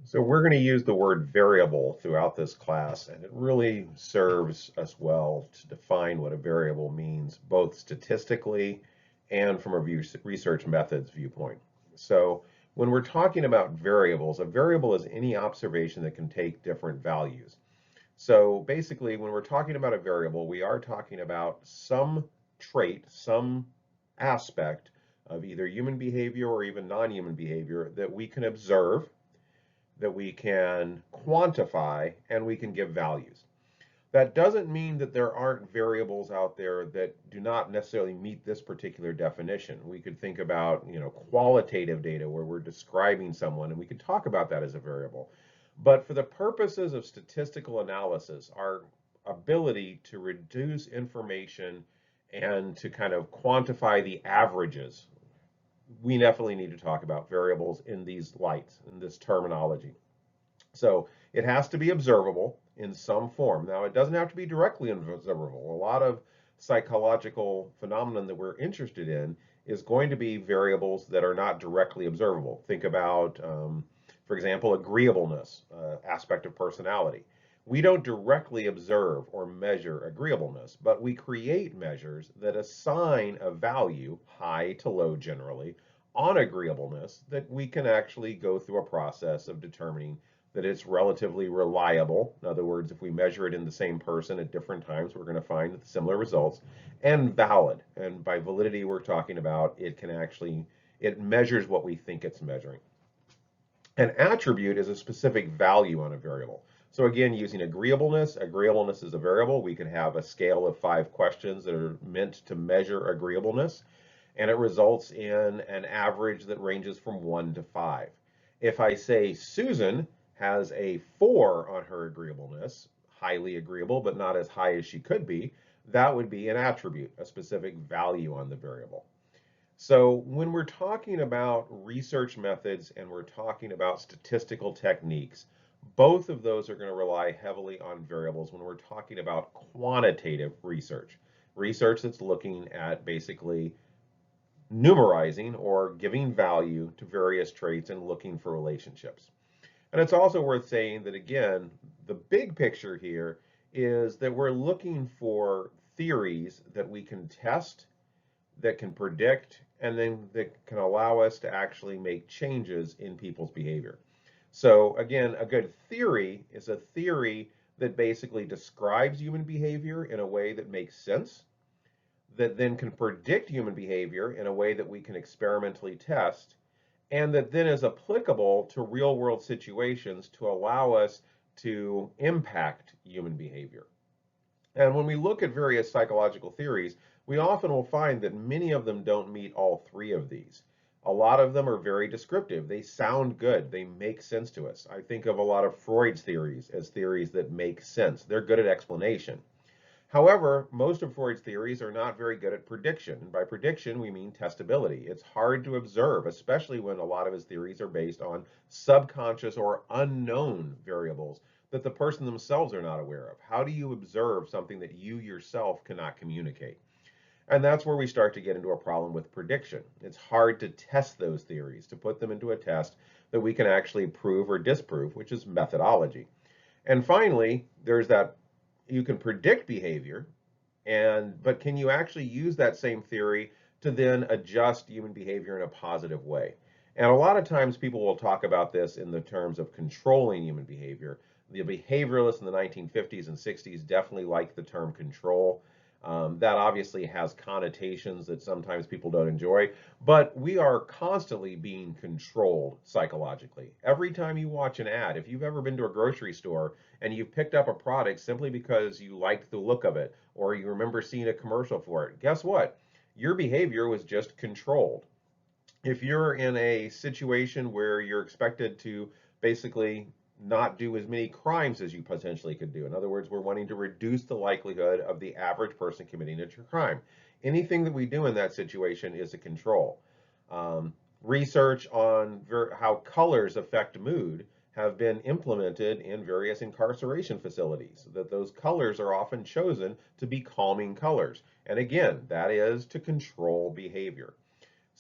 So we're going to use the word variable throughout this class, and it really serves us well to define what a variable means, both statistically and from a research methods viewpoint. So when we're talking about variables, a variable is any observation that can take different values. So basically, when we're talking about a variable, we are talking about some trait, some aspect of either human behavior or even non-human behavior that we can observe, that we can quantify, and we can give values. That doesn't mean that there aren't variables out there that do not necessarily meet this particular definition. We could think about, qualitative data where we're describing someone, and we could talk about that as a variable. But for the purposes of statistical analysis, our ability to reduce information and to kind of quantify the averages, we definitely need to talk about variables in these lights, in this terminology. So it has to be observable in some form. Now, it doesn't have to be directly observable. A lot of psychological phenomenon that we're interested in is going to be variables that are not directly observable. Think about, for example, agreeableness, aspect of personality. We don't directly observe or measure agreeableness, but we create measures that assign a value, high to low generally, on agreeableness that we can actually go through a process of determining that it's relatively reliable. In other words, if we measure it in the same person at different times, we're going to find similar results, and valid. And by validity, we're talking about it measures what we think it's measuring. An attribute is a specific value on a variable. So again, using agreeableness is a variable. We can have a scale of 5 questions that are meant to measure agreeableness, and it results in an average that ranges from 1 to 5. If I say Susan has a 4 on her agreeableness, highly agreeable, but not as high as she could be, that would be an attribute, a specific value on the variable. So when we're talking about research methods and we're talking about statistical techniques, both of those are going to rely heavily on variables when we're talking about quantitative research. Research that's looking at basically numerizing or giving value to various traits and looking for relationships. And it's also worth saying that, again, the big picture here is that we're looking for theories that we can test, that can predict, and then that can allow us to actually make changes in people's behavior. So again, a good theory is a theory that basically describes human behavior in a way that makes sense, that then can predict human behavior in a way that we can experimentally test, and that then is applicable to real world situations to allow us to impact human behavior. And when we look at various psychological theories, we often will find that many of them don't meet all 3 of these. A lot of them are very descriptive. They sound good. They make sense to us. I think of a lot of Freud's theories as theories that make sense. They're good at explanation. However, most of Freud's theories are not very good at prediction. And by prediction, we mean testability. It's hard to observe, especially when a lot of his theories are based on subconscious or unknown variables that the person themselves are not aware of. How do you observe something that you yourself cannot communicate? And that's where we start to get into a problem with prediction. It's hard to test those theories, to put them into a test that we can actually prove or disprove, which is methodology. And finally, there's that you can predict behavior, but can you actually use that same theory to then adjust human behavior in a positive way? And a lot of times people will talk about this in the terms of controlling human behavior. The behavioralists in the 1950s and 60s definitely liked the term control. That obviously has connotations that sometimes people don't enjoy, but we are constantly being controlled psychologically. Every time you watch an ad, if you've ever been to a grocery store and you've picked up a product simply because you liked the look of it or you remember seeing a commercial for it, guess what? Your behavior was just controlled. If you're in a situation where you're expected to basically not do as many crimes as you potentially could do. In other words, we're wanting to reduce the likelihood of the average person committing a crime. Anything that we do in that situation is a control. Research on how colors affect mood have been implemented in various incarceration facilities, that those colors are often chosen to be calming colors. And again, that is to control behavior.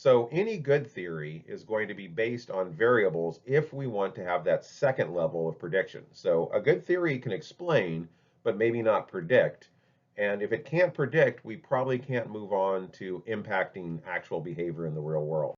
So any good theory is going to be based on variables if we want to have that second level of prediction. So a good theory can explain, but maybe not predict. And if it can't predict, we probably can't move on to impacting actual behavior in the real world.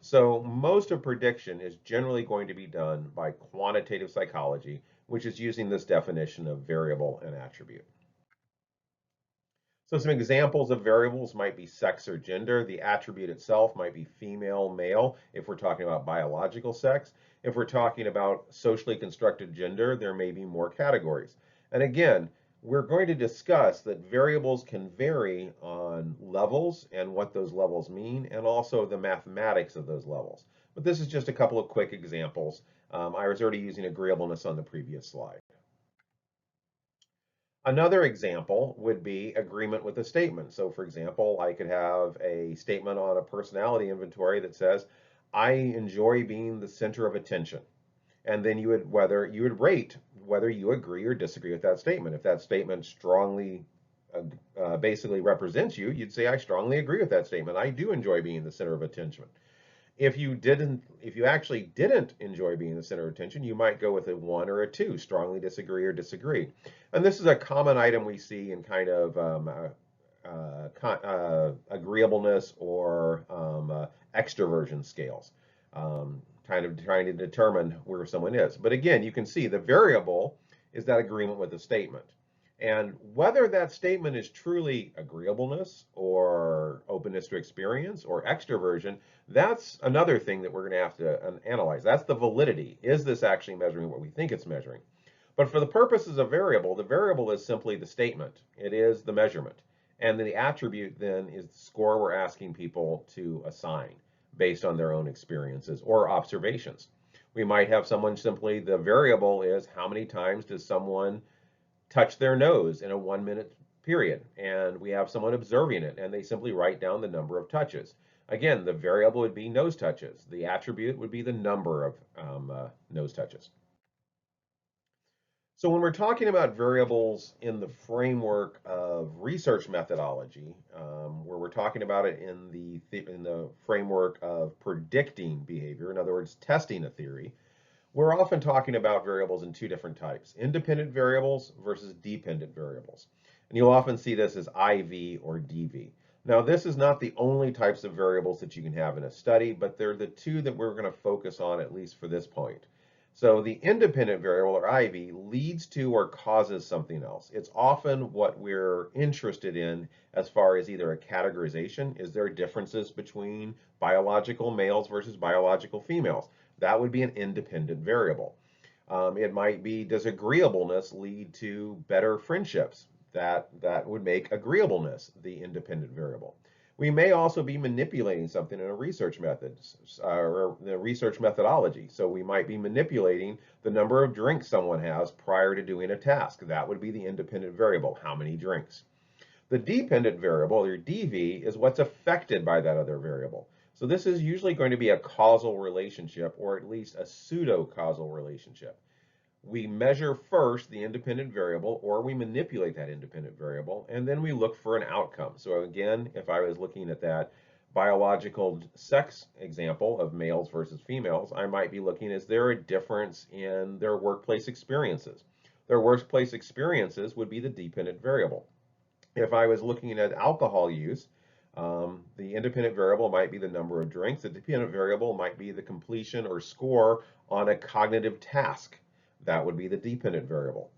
So most of prediction is generally going to be done by quantitative psychology, which is using this definition of variable and attribute. So some examples of variables might be sex or gender. The attribute itself might be female, male, if we're talking about biological sex. If we're talking about socially constructed gender, there may be more categories. And again, we're going to discuss that variables can vary on levels and what those levels mean, and also the mathematics of those levels. But this is just a couple of quick examples. I was already using agreeableness on the previous slide. Another example would be agreement with a statement. So for example, I could have a statement on a personality inventory that says, I enjoy being the center of attention. And then you would rate whether you agree or disagree with that statement. If that statement strongly basically represents you, you'd say, I strongly agree with that statement. I do enjoy being the center of attention. If you actually didn't enjoy being the center of attention, you might go with a 1 or a 2, strongly disagree or disagree. And this is a common item we see in kind of agreeableness or extroversion scales, kind of trying to determine where someone is. But again, you can see the variable is that agreement with the statement. And whether that statement is truly agreeableness or openness to experience or extroversion, that's another thing that we're going to have to analyze. That's the validity. Is this actually measuring what we think it's measuring? But for the purposes of variable, the variable is simply the statement. It is the measurement. And the attribute then is the score we're asking people to assign based on their own experiences or observations. We might have someone simply, the variable is how many times does someone touch their nose in a 1 minute period. And we have someone observing it and they simply write down the number of touches. Again, the variable would be nose touches. The attribute would be the number of nose touches. So when we're talking about variables in the framework of research methodology, where we're talking about it in the framework of predicting behavior, in other words, testing a theory, we're often talking about variables in two different types, independent variables versus dependent variables. And you'll often see this as IV or DV. Now, this is not the only types of variables that you can have in a study, but they're the two that we're going to focus on, at least for this point. So the independent variable, or IV, leads to or causes something else. It's often what we're interested in as far as either a categorization. Is there differences between biological males versus biological females? That would be an independent variable. It might be, does agreeableness lead to better friendships? That would make agreeableness the independent variable. We may also be manipulating something in a research method or the research methodology. So we might be manipulating the number of drinks someone has prior to doing a task. That would be the independent variable, how many drinks. The dependent variable, or DV, is what's affected by that other variable. So this is usually going to be a causal relationship, or at least a pseudo-causal relationship. We measure first the independent variable, or we manipulate that independent variable, and then we look for an outcome. So again, if I was looking at that biological sex example of males versus females, I might be looking, is there a difference in their workplace experiences? Their workplace experiences would be the dependent variable. If I was looking at alcohol use, the independent variable might be the number of drinks. The dependent variable might be the completion or score on a cognitive task. That would be the dependent variable.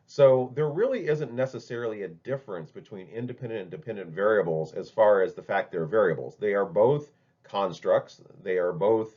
So there really isn't necessarily a difference between independent and dependent variables as far as the fact they're variables. They are both constructs. They are both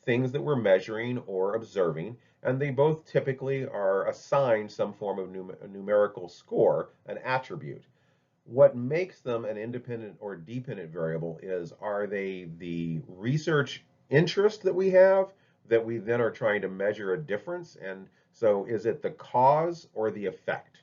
things that we're measuring or observing, and they both typically are assigned some form of numerical score, an attribute. What makes them an independent or dependent variable is, are they the research interest that we have that we then are trying to measure a difference? And so is it the cause or the effect?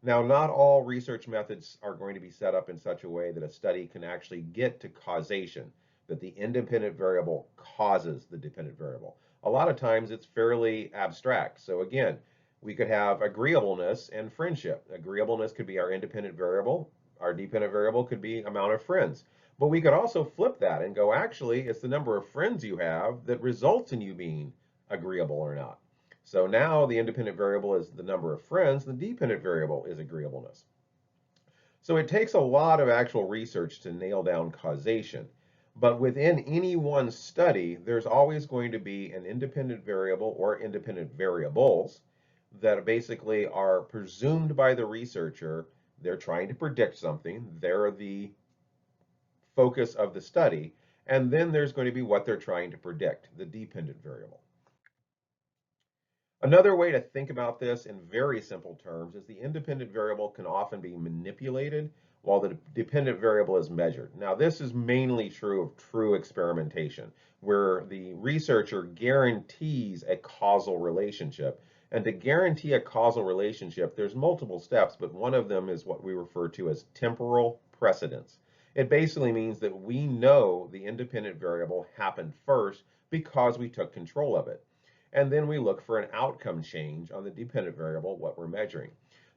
Now, not all research methods are going to be set up in such a way that a study can actually get to causation, that the independent variable causes the dependent variable. A lot of times it's fairly abstract. So again, we could have agreeableness and friendship. Agreeableness could be our independent variable. Our dependent variable could be amount of friends. But we could also flip that and go, actually, it's the number of friends you have that results in you being agreeable or not. So now the independent variable is the number of friends, the dependent variable is agreeableness. So it takes a lot of actual research to nail down causation. But within any one study, there's always going to be an independent variable or independent variables that basically are presumed by the researcher. They're trying to predict something. They're the focus of the study. And then there's going to be what they're trying to predict, the dependent variable. Another way to think about this in very simple terms is the independent variable can often be manipulated while the dependent variable is measured. Now, this is mainly true of true experimentation, where the researcher guarantees a causal relationship. And to guarantee a causal relationship, there's multiple steps, but one of them is what we refer to as temporal precedence. It basically means that we know the independent variable happened first because we took control of it. And then we look for an outcome change on the dependent variable, what we're measuring.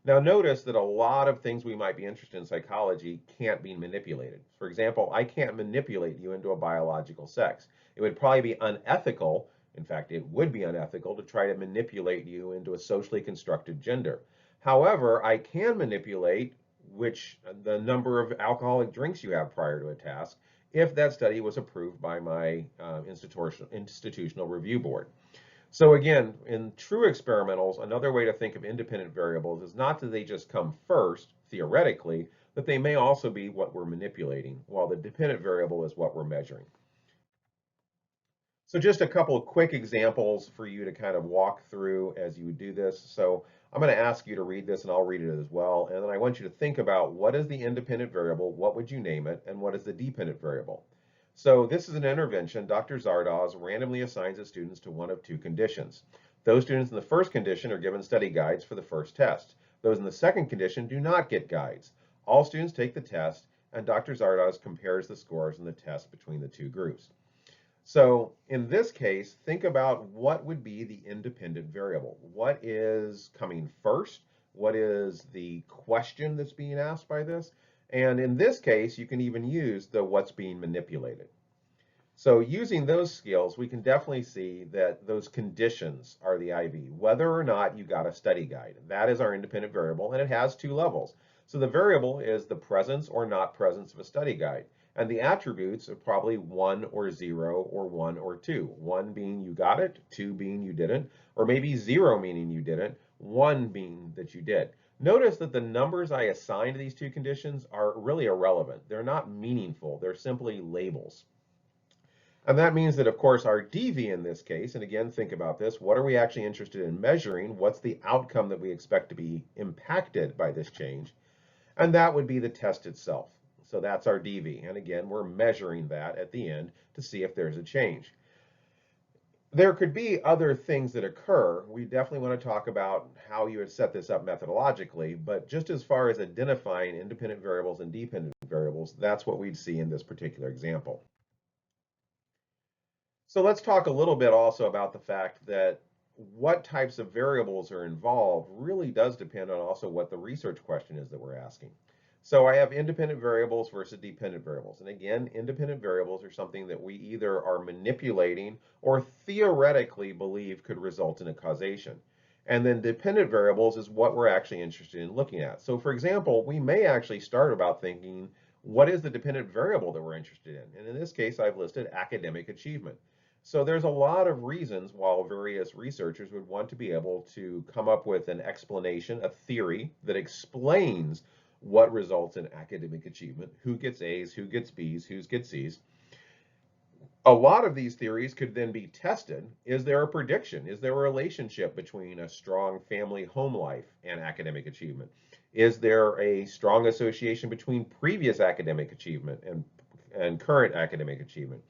Now notice that a lot of things we might be interested in psychology can't be manipulated. For example, I can't manipulate you into a biological sex. It would probably be unethical, in fact, it would be unethical to try to manipulate you into a socially constructed gender. However, I can manipulate the number of alcoholic drinks you have prior to a task if that study was approved by my institutional review board. So again, in true experimentals, another way to think of independent variables is not that they just come first, theoretically, but they may also be what we're manipulating, while the dependent variable is what we're measuring. So just a couple of quick examples for you to kind of walk through as you do this. So I'm going to ask you to read this and I'll read it as well. And then I want you to think about what is the independent variable, what would you name it, and what is the dependent variable. So this is an intervention. Dr. Zardoz randomly assigns his students to one of two conditions. Those students in the first condition are given study guides for the first test. Those in the second condition do not get guides. All students take the test, and Dr. Zardoz compares the scores in the test between the two groups. So in this case, think about what would be the independent variable. What is coming first? What is the question that's being asked by this? And in this case, you can even use the what's being manipulated. So using those skills, we can definitely see that those conditions are the IV, whether or not you got a study guide. That is our independent variable, and it has two levels. So the variable is the presence or not presence of a study guide. And the attributes are probably 1 or 0 or 1 or 2. 1 being you got it, 2 being you didn't, or maybe 0 meaning you didn't, 1 being that you did. Notice that the numbers I assigned to these two conditions are really irrelevant. They're not meaningful. They're simply labels. And that means that, of course, our DV in this case, and again, think about this, what are we actually interested in measuring? What's the outcome that we expect to be impacted by this change? And that would be the test itself. So that's our DV. And again, we're measuring that at the end to see if there's a change. There could be other things that occur. We definitely want to talk about how you would set this up methodologically, but just as far as identifying independent variables and dependent variables, that's what we'd see in this particular example. So let's talk a little bit also about the fact that what types of variables are involved really does depend on also what the research question is that we're asking. So I have independent variables versus dependent variables. And again, independent variables are something that we either are manipulating or theoretically believe could result in a causation. And then dependent variables is what we're actually interested in looking at. So for example, we may actually start about thinking, what is the dependent variable that we're interested in? And in this case, I've listed academic achievement. So there's a lot of reasons why various researchers would want to be able to come up with an explanation, a theory that explains what results in academic achievement, who gets A's, who gets B's, who gets C's. A lot of these theories could then be tested. Is there a prediction? Is there a relationship between a strong family home life and academic achievement? Is there a strong association between previous academic achievement and current academic achievement?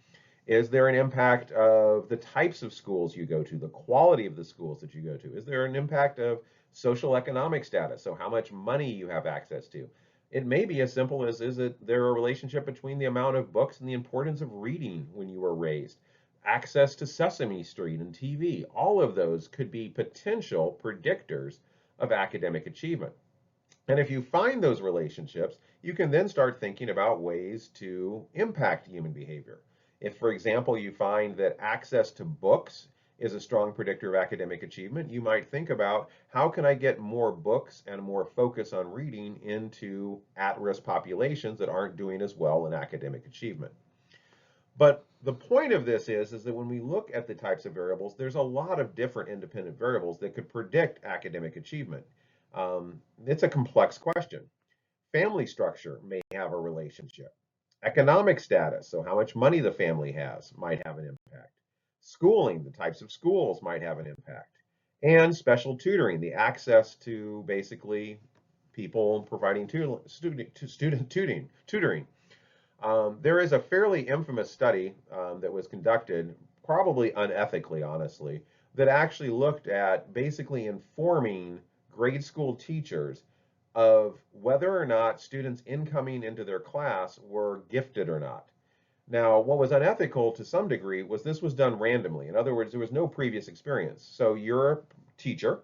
Is there an impact of the types of schools you go to, the quality of the schools that you go to? Is there an impact of social economic status, so how much money you have access to? It may be as simple as, is there a relationship between the amount of books and the importance of reading when you were raised? Access to Sesame Street and TV, all of those could be potential predictors of academic achievement. And if you find those relationships, you can then start thinking about ways to impact human behavior. If, for example, you find that access to books is a strong predictor of academic achievement, you might think about how can I get more books and more focus on reading into at-risk populations that aren't doing as well in academic achievement. But the point of this is that when we look at the types of variables, there's a lot of different independent variables that could predict academic achievement. It's a complex question. Family structure may have a relationship. Economic status, so how much money the family has, might have an impact. Schooling, the types of schools might have an impact. And special tutoring, the access to basically people providing student tutoring. There is a fairly infamous study that was conducted, probably unethically, honestly, that actually looked at basically informing grade school teachers of whether or not students incoming into their class were gifted or not. Now, what was unethical to some degree was this was done randomly. In other words, there was no previous experience. So you're a teacher,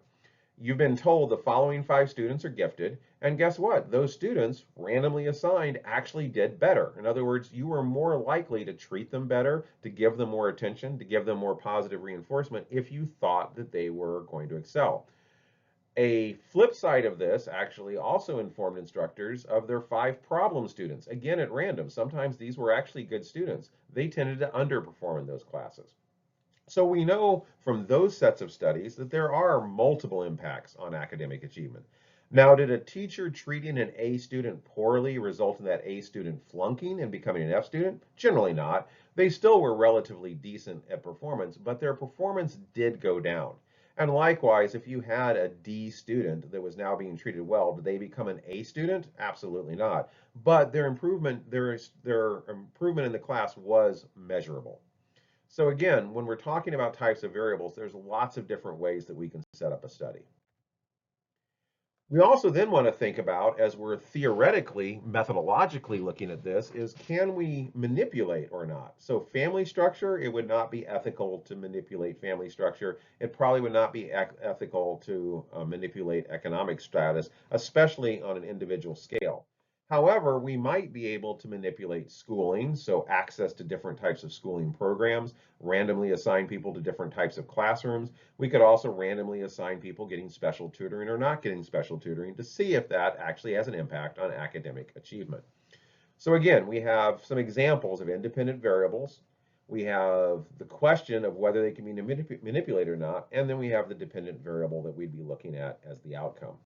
you've been told the following 5 students are gifted, and guess what? Those students, randomly assigned, actually did better. In other words, you were more likely to treat them better, to give them more attention, to give them more positive reinforcement if you thought that they were going to excel. A flip side of this actually also informed instructors of their 5 problem students. Again, at random. Sometimes these were actually good students. They tended to underperform in those classes. So we know from those sets of studies that there are multiple impacts on academic achievement. Now, did a teacher treating an A student poorly result in that A student flunking and becoming an F student? Generally not. They still were relatively decent at performance, but their performance did go down. And likewise, if you had a D student that was now being treated well, did they become an A student? Absolutely not. But their improvement in the class was measurable. So again, when we're talking about types of variables, there's lots of different ways that we can set up a study. We also then want to think about, as we're theoretically, methodologically looking at this, is can we manipulate or not? So family structure, it would not be ethical to manipulate family structure. It probably would not be ethical to manipulate economic status, especially on an individual scale. However, we might be able to manipulate schooling, so access to different types of schooling programs, randomly assign people to different types of classrooms. We could also randomly assign people getting special tutoring or not getting special tutoring to see if that actually has an impact on academic achievement. So again, we have some examples of independent variables. We have the question of whether they can be manipulated or not, and then we have the dependent variable that we'd be looking at as the outcome.